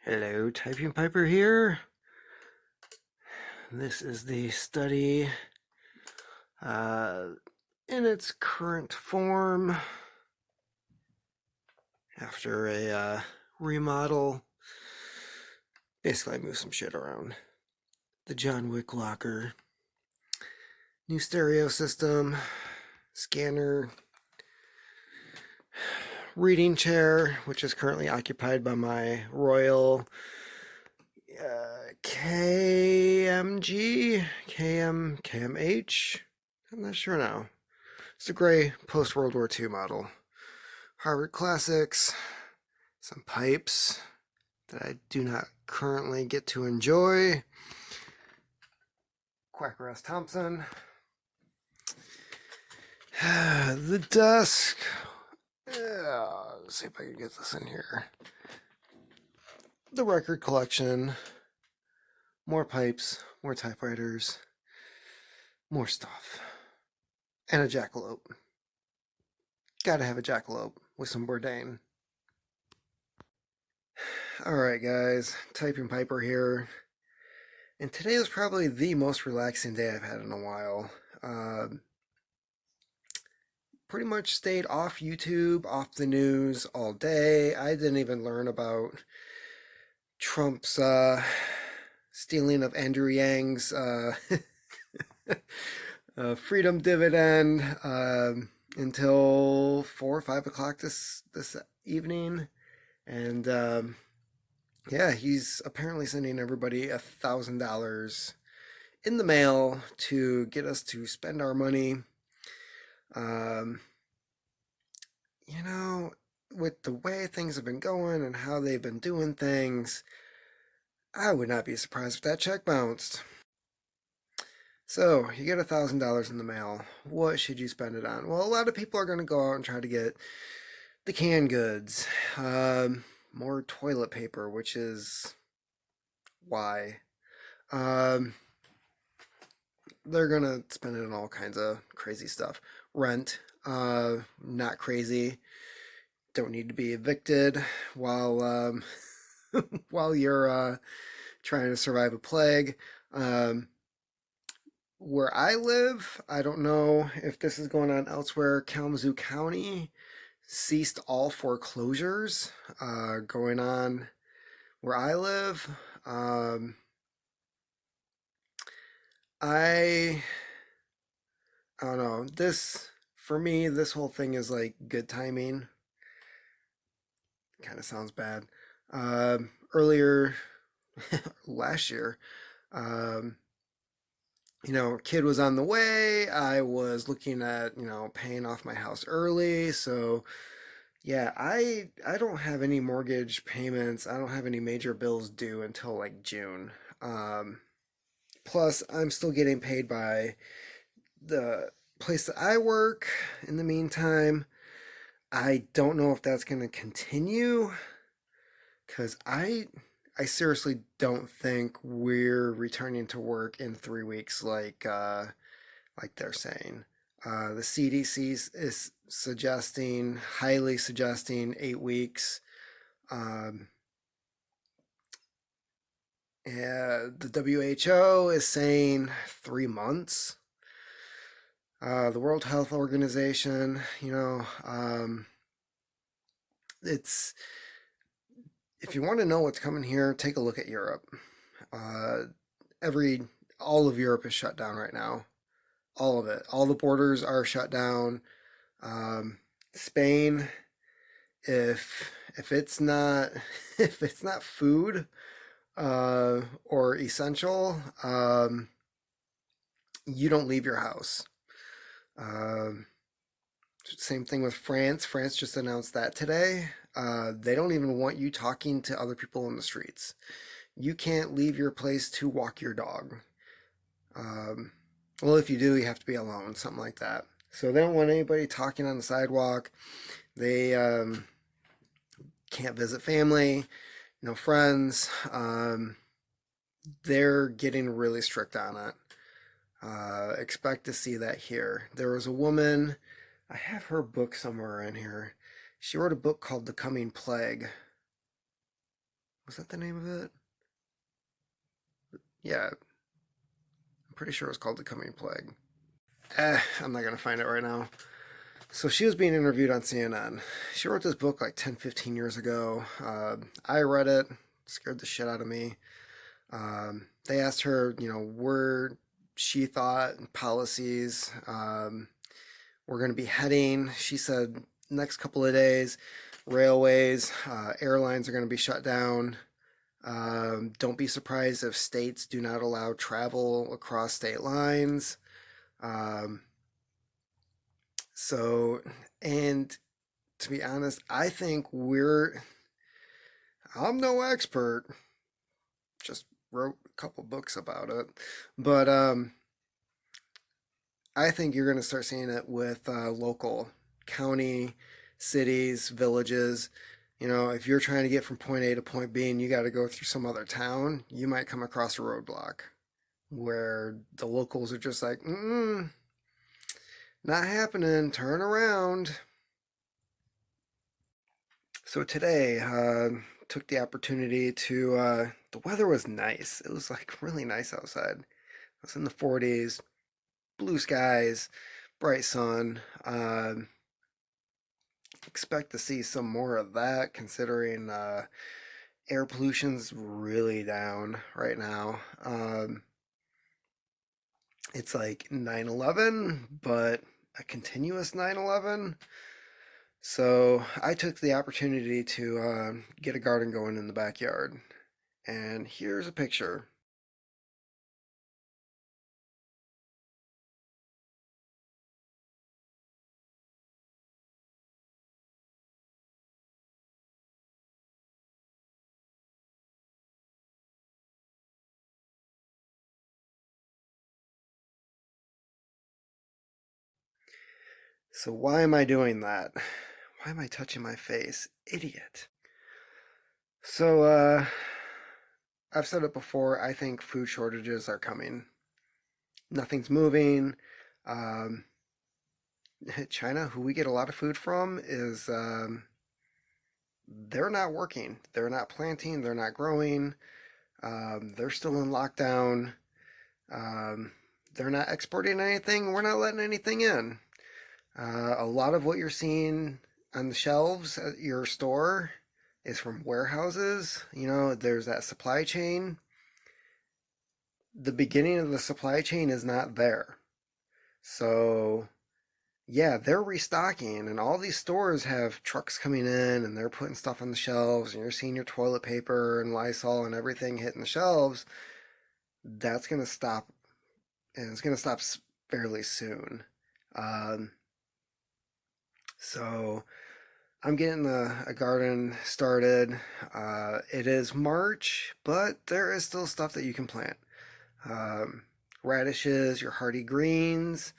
Hello, Typing Piper here. This is the study uh, in its current form after a remodel. Basically, I moved some shit around. The John Wick locker, new stereo system, scanner, reading chair, which is currently occupied by my Royal KMG, KMH. I'm not sure now. It's a gray post World War II model. Harvard Classics, some pipes that I do not currently get to enjoy. Quacker S. Thompson. The desk. Let's see if I can get this in here. The record collection. More pipes, more typewriters, more stuff. And a jackalope. Gotta have a jackalope with some Bourdain. Alright guys, Typing Piper here. And today was probably the most relaxing day I've had in a while. Pretty much stayed off YouTube, off the news all day. I didn't even learn about Trump's stealing of Andrew Yang's freedom dividend until 4 or 5 o'clock this evening. And yeah, he's apparently sending everybody $1,000 in the mail to get us to spend our money. You know, with the way things have been going and how they've been doing things, I would not be surprised if that check bounced. So, you get $1,000 in the mail. What should you spend it on? Well, a lot of people are going to go out and try to get the canned goods. More toilet paper, which is why. They're going to spend it on all kinds of crazy stuff. Rent, not crazy. Don't need to be evicted while while you're trying to survive a plague. Where I live, I don't know if this is going on elsewhere. Kalamazoo County ceased all foreclosures going on where I live. I don't know. This for me, this whole thing is like good timing. Kind of sounds bad. Earlier last year, um, kid was on the way. I was looking at, paying off my house early. So, yeah, I don't have any mortgage payments. I don't have any major bills due until like June. Plus, I'm still getting paid by the place that I work in the meantime. I don't know if that's going to continue because I seriously don't think we're returning to work in 3 weeks like they're saying. The CDC is suggesting, highly suggesting 8 weeks. The WHO is saying 3 months. The World Health Organization, it's if you want to know what's coming here, take a look at Europe. Uh, all of Europe is shut down right now. All of it. All the borders are shut down. Spain, if it's not if it's not food or essential, you don't leave your house. Um, Same thing with France. France just announced that today. They don't even want you talking to other people in the streets. You can't leave your place to walk your dog. Well, if you do, you have to be alone, something like that. So they don't want anybody talking on the sidewalk. They can't visit family, no friends. They're getting really strict on it. Expect to see that here. There was a woman, I have her book somewhere in here. She wrote a book called The Coming Plague. Was that the name of it? Yeah, I'm pretty sure it was called The Coming Plague. I'm not going to find it right now. So she was being interviewed on CNN. She wrote this book like 10, 15 years ago. I read it, scared the shit out of me. They asked her, where she thought policies were going to be heading. She said, next couple of days, railways, airlines are going to be shut down. Don't be surprised if states do not allow travel across state lines. Um, so, and to be honest, I think I'm no expert, just wrote a couple books about it, but I think you're going to start seeing it with local county, cities, villages. If you're trying to get from point A to point B and you got to go through some other town, you might come across a roadblock where the locals are just like, not happening, turn around. So today, took the opportunity to, the weather was nice. It was like really nice outside. It was in the 40s, blue skies, bright sun. Expect to see some more of that considering air pollution's really down right now. It's like 9/11, but a continuous 9/11. So I took the opportunity to get a garden going in the backyard. And here's a picture. So why am I doing that? Why am I touching my face? Idiot. So I've said it before, I think food shortages are coming. Nothing's moving. Um, China, who we get a lot of food from, is they're not working. They're not planting. They're not growing. They're still in lockdown. Um, they're not exporting anything. We're not letting anything in. A lot of what you're seeing on the shelves at your store is from warehouses. There's that supply chain. The beginning of the supply chain is not there. So yeah, they're restocking, and all these stores have trucks coming in, and they're putting stuff on the shelves, and you're seeing your toilet paper and Lysol and everything hitting the shelves. That's going to stop, and it's going to stop fairly soon. Um, so I'm getting a garden started. It is March, but there is still stuff that you can plant. Um, Radishes, your hardy greens,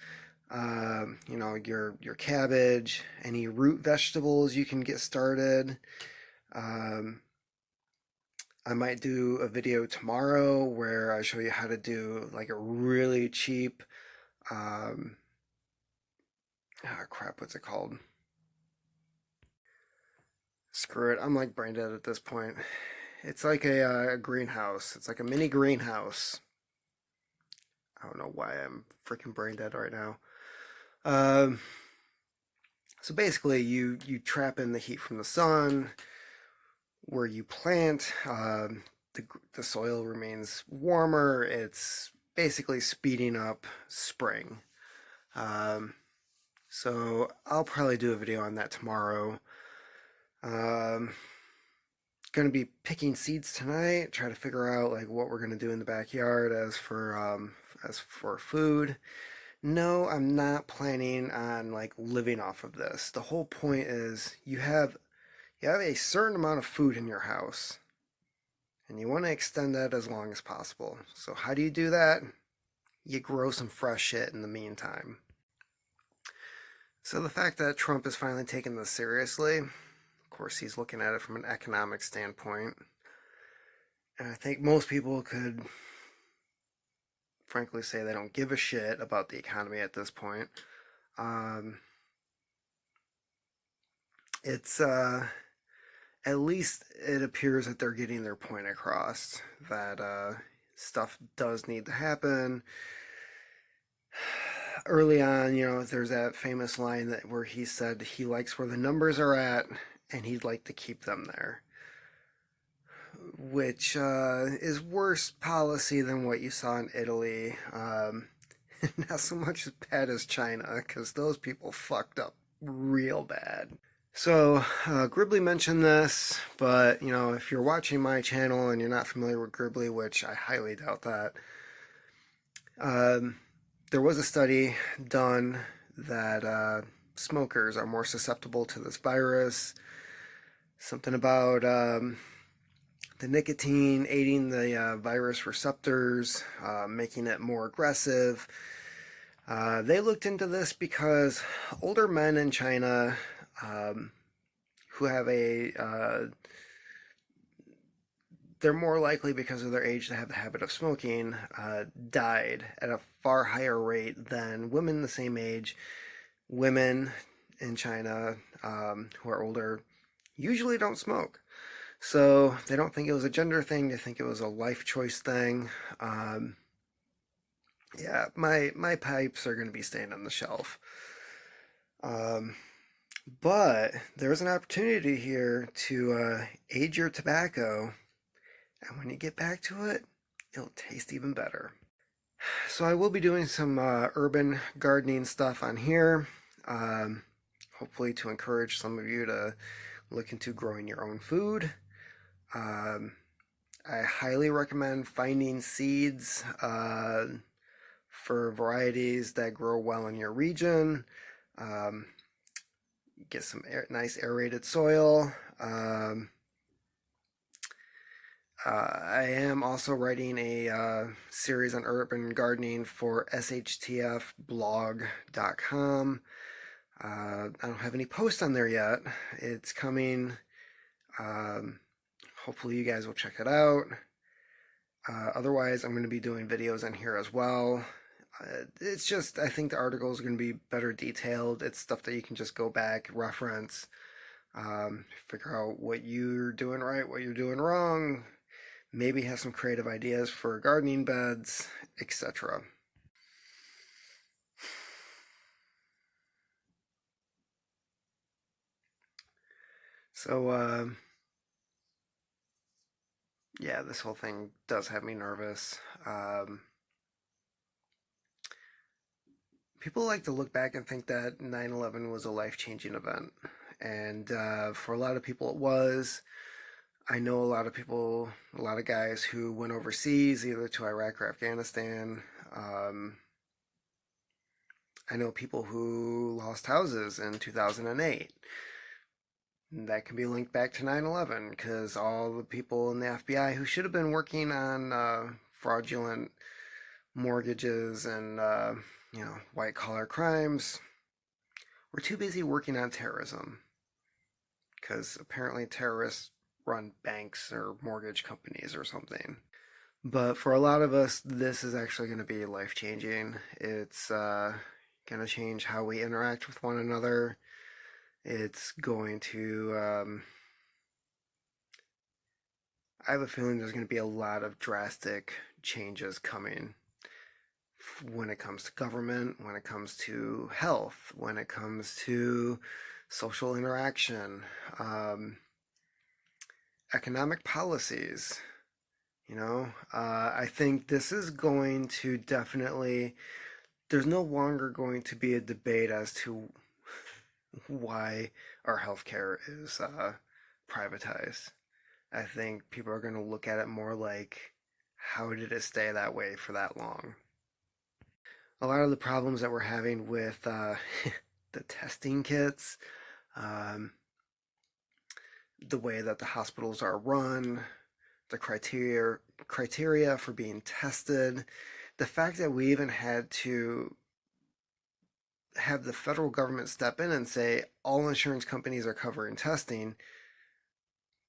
your cabbage, any root vegetables you can get started. Um, I might do a video tomorrow where I show you how to do like a really cheap, um, crap, what's it called? Screw it, I'm like brain dead at this point. It's like a greenhouse. It's like a mini greenhouse. I don't know why I'm freaking brain dead right now. Um, so basically, you trap in the heat from the sun. Where you plant, the soil remains warmer. It's basically speeding up spring. Um, so I'll probably do a video on that tomorrow. Um, Gonna be picking seeds tonight. Try to figure out like what we're gonna do in the backyard as for food. No, I'm not planning on like living off of this. The whole point is you have a certain amount of food in your house, and you want to extend that as long as possible. So, how do you do that? You grow some fresh shit in the meantime. So, the fact that Trump is finally taking this seriously, of course, he's looking at it from an economic standpoint. And I think most people could frankly say they don't give a shit about the economy at this point. Um, it's at least it appears that they're getting their point across that stuff does need to happen. Early on, there's that famous line that where he said he likes where the numbers are at and he'd like to keep them there, which is worse policy than what you saw in Italy. Not so much as bad as China, because those people fucked up real bad. So, Gribbly mentioned this, but if you're watching my channel and you're not familiar with Gribbly, which I highly doubt that, um, there was a study done that smokers are more susceptible to this virus. Something about the nicotine aiding the virus receptors, making it more aggressive. They looked into this because older men in China who have they're more likely because of their age to have the habit of smoking, died at a far higher rate than women the same age. Women in China who are older usually don't smoke. So they don't think it was a gender thing. They think it was a life choice thing. Yeah, my pipes are going to be staying on the shelf. Um, but there's an opportunity here to age your tobacco, and when you get back to it, it'll taste even better. So I will be doing some urban gardening stuff on here, um, hopefully to encourage some of you to look into growing your own food. Um, I highly recommend finding seeds for varieties that grow well in your region. Um, get some nice aerated soil. I am also writing a series on urban gardening for shtfblog.com. I don't have any posts on there yet. It's coming. Um, Hopefully, you guys will check it out. Otherwise, I'm going to be doing videos on here as well. It's just, I think the articles are going to be better detailed. It's stuff that you can just go back, reference, figure out what you're doing right, what you're doing wrong, maybe have some creative ideas for gardening beds, etc. So, yeah, this whole thing does have me nervous. People like to look back and think that 9/11 was a life-changing event. And for a lot of people, it was. I know a lot of people, a lot of guys who went overseas, either to Iraq or Afghanistan. I know people who lost houses in 2008. That can be linked back to 9/11 because all the people in the FBI who should have been working on fraudulent mortgages and white collar crimes were too busy working on terrorism, because apparently terrorists run banks or mortgage companies or something. But for a lot of us, this is actually going to be life changing. It's going to change how we interact with one another. It's going to. I have a feeling there's going to be a lot of drastic changes coming when it comes to government, when it comes to health, when it comes to social interaction, economic policies. I think this is going to definitely, there's no longer going to be a debate as to why our healthcare is privatized. I think people are going to look at it more like, how did it stay that way for that long? A lot of the problems that we're having with the testing kits, um, the way that the hospitals are run, the criteria for being tested, the fact that we even had to have the federal government step in and say all insurance companies are covering testing,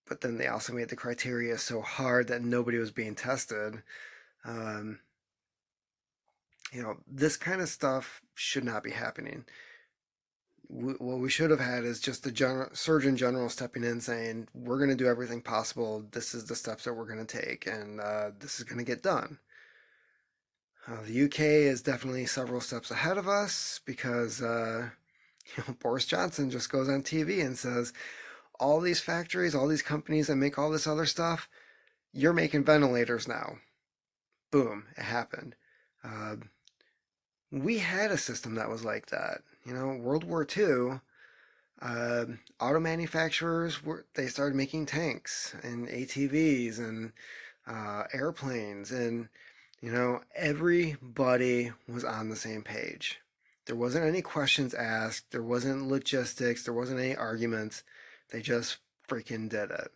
but then they also made the criteria so hard that nobody was being tested. Um, this kind of stuff should not be happening. What we should have had is just the Surgeon General stepping in saying, we're going to do everything possible. This is the steps that we're going to take, and this is going to get done. The UK is definitely several steps ahead of us because Boris Johnson just goes on TV and says, all these factories, all these companies that make all this other stuff, you're making ventilators now. Boom, it happened. Uh, we had a system that was like that. World War II, uh, auto manufacturers they started making tanks and ATVs and airplanes, and everybody was on the same page. There wasn't any questions asked. There wasn't logistics. There wasn't any arguments. They just freaking did it.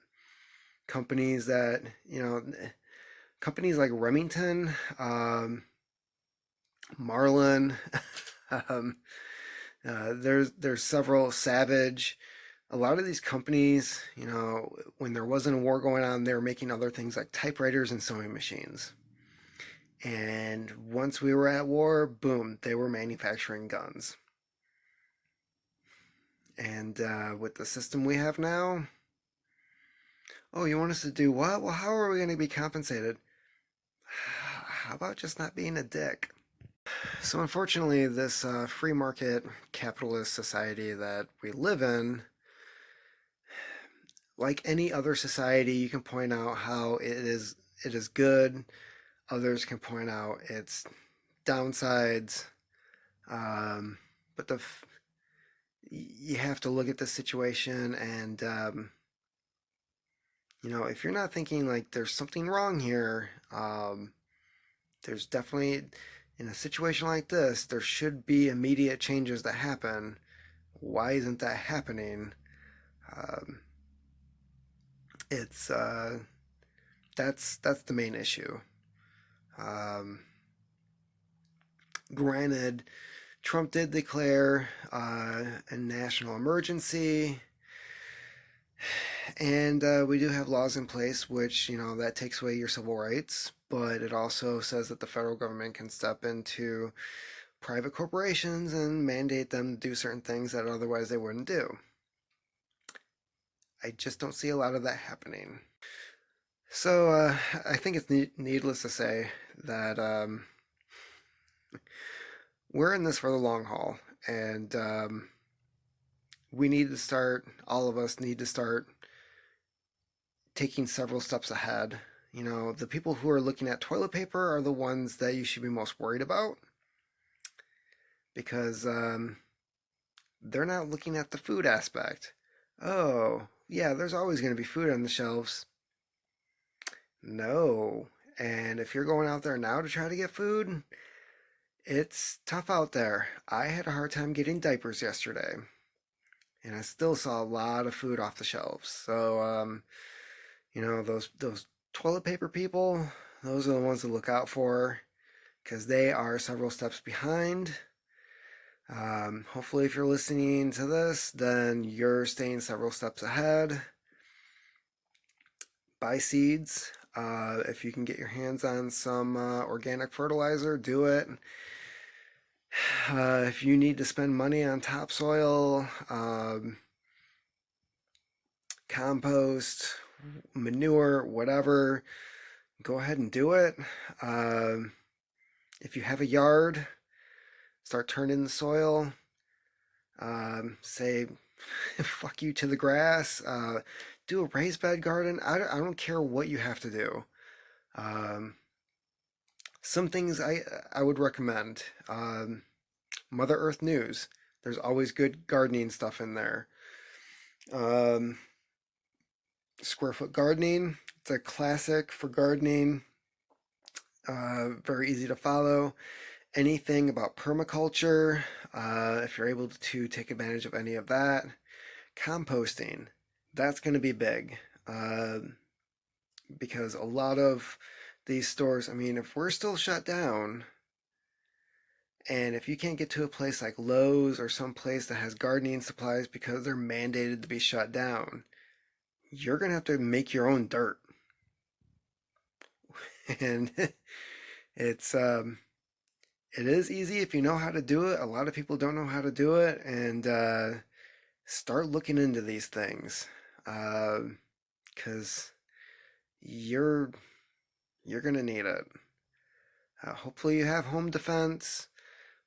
Companies that companies like Remington, Marlin. um, there's several Savage. A lot of these companies, when there wasn't a war going on, they were making other things like typewriters and sewing machines. And once we were at war, boom, they were manufacturing guns. And with the system we have now, oh, you want us to do what? Well, how are we going to be compensated? How about just not being a dick? So, unfortunately, this free market capitalist society that we live in, like any other society, you can point out how it is good. Others can point out its downsides. Um, but you have to look at the situation, and if you're not thinking like there's something wrong here, there's definitely, in a situation like this, there should be immediate changes that happen. Why isn't that happening? Um, it's that's the main issue. Um, Granted, Trump did declare a national emergency, and we do have laws in place, which that takes away your civil rights. But it also says that the federal government can step into private corporations and mandate them to do certain things that otherwise they wouldn't do. I just don't see a lot of that happening. So I think it's needless to say that we're in this for the long haul, and we need to start. All of us need to start taking several steps ahead. The people who are looking at toilet paper are the ones that you should be most worried about because they're not looking at the food aspect. Oh, yeah, there's always going to be food on the shelves. No. And if you're going out there now to try to get food, it's tough out there. I had a hard time getting diapers yesterday, and I still saw a lot of food off the shelves. So, those toilet paper people, those are the ones to look out for because they are several steps behind. Hopefully, if you're listening to this, then you're staying several steps ahead. Buy seeds. If you can get your hands on some organic fertilizer, do it. If you need to spend money on topsoil, compost, manure, whatever, go ahead and do it. Um, if you have a yard, start turning the soil. Say fuck you to the grass. Do a raised bed garden. I don't care what you have to do. Um, some things I would recommend. Mother Earth News. There's always good gardening stuff in there. Um, Square Foot Gardening. It's a classic for gardening. Very easy to follow. Anything about permaculture, if you're able to take advantage of any of that. Composting, that's going to be big because a lot of these stores, I mean, if we're still shut down, and if you can't get to a place like Lowe's or some place that has gardening supplies because they're mandated to be shut down, you're going to have to make your own dirt. And it's it is easy if you know how to do it. A lot of people don't know how to do it, and start looking into these things, because you're you're gonna need it. Hopefully, you have home defense.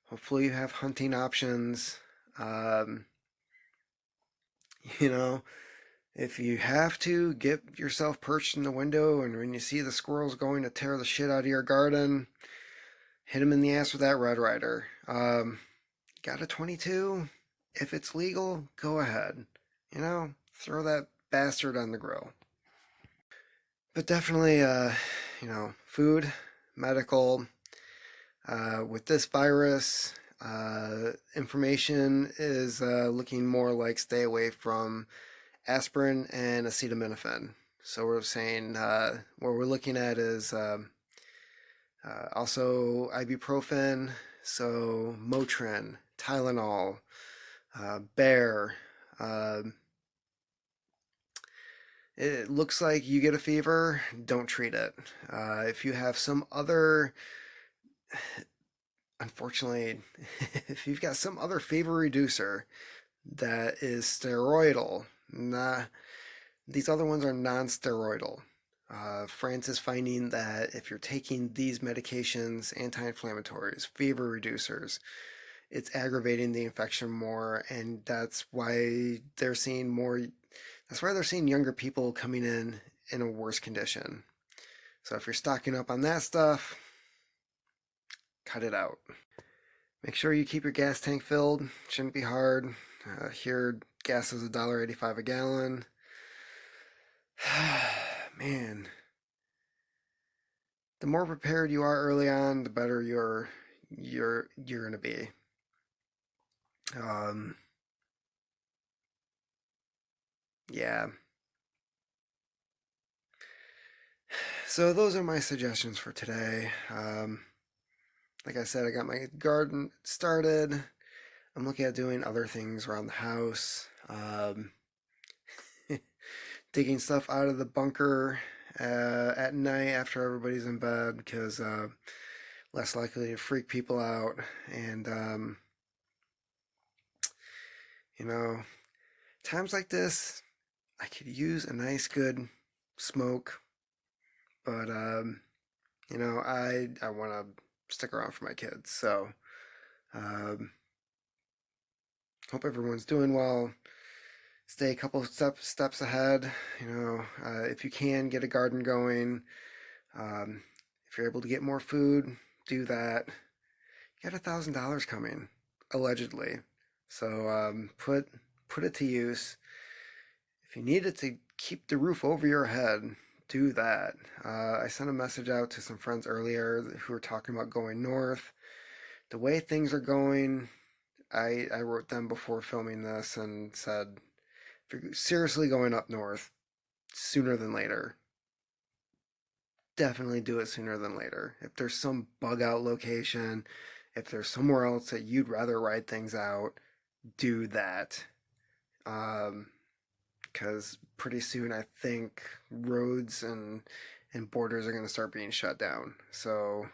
Hopefully, you have hunting options. Um, you know, if you have to, get yourself perched in the window, and when you see the squirrels going to tear the shit out of your garden, hit them in the ass with that Red Ryder. Got a 22? If it's legal, go ahead. Throw that bastard on the grill. But definitely, food, medical. With this virus, information is looking more like stay away from aspirin and acetaminophen. So we're saying what we're looking at is also ibuprofen, so Motrin, Tylenol, Bear. Uh, it looks like you get a fever, don't treat it. If you have some other, unfortunately, if you've got some other fever reducer that is steroidal, not these other ones are non-steroidal. France is finding that if you're taking these medications, anti-inflammatories, fever reducers, it's aggravating the infection more, and that's why they're seeing more. That's why they're seeing younger people coming in a worse condition. So if you're stocking up on that stuff, cut it out. Make sure you keep your gas tank filled. Shouldn't be hard. Here, gas is $1.85 a gallon. Man, the more prepared you are early on, the better you're gonna be. Um, yeah. So those are my suggestions for today. Like I said, I got my garden started. I'm looking at doing other things around the house. Digging stuff out of the bunker at night after everybody's in bed because less likely to freak people out. And, you know, times like this, I could use a nice, good smoke. But, I want to stick around for my kids. So, um, hope everyone's doing well. Stay a couple steps ahead. If you can, get a garden going. If you're able to get more food, do that. You got $1,000 coming, allegedly. So put it to use. If you need it to keep the roof over your head, do that. I sent a message out to some friends earlier who were talking about going north. The way things are going, I wrote them before filming this and said, if you're seriously going up north, sooner than later, definitely do it sooner than later. If there's some bug out location, if there's somewhere else that you'd rather ride things out, do that. Because pretty soon I think roads and borders are going to start being shut down. So,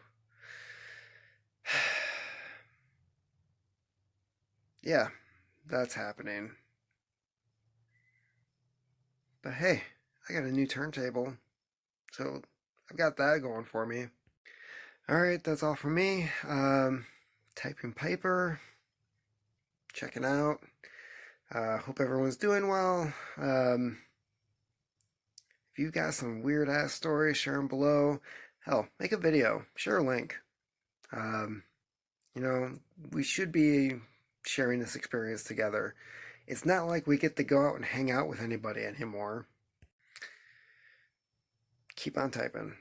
yeah, that's happening. But hey, I got a new turntable, so I've got that going for me. All right, that's all for me. Typing paper, checking out. Hope everyone's doing well. If you got some weird ass stories, share them below. Hell, make a video, share a link. Um, you know, we should be sharing this experience together. It's not like we get to go out and hang out with anybody anymore. Keep on typing.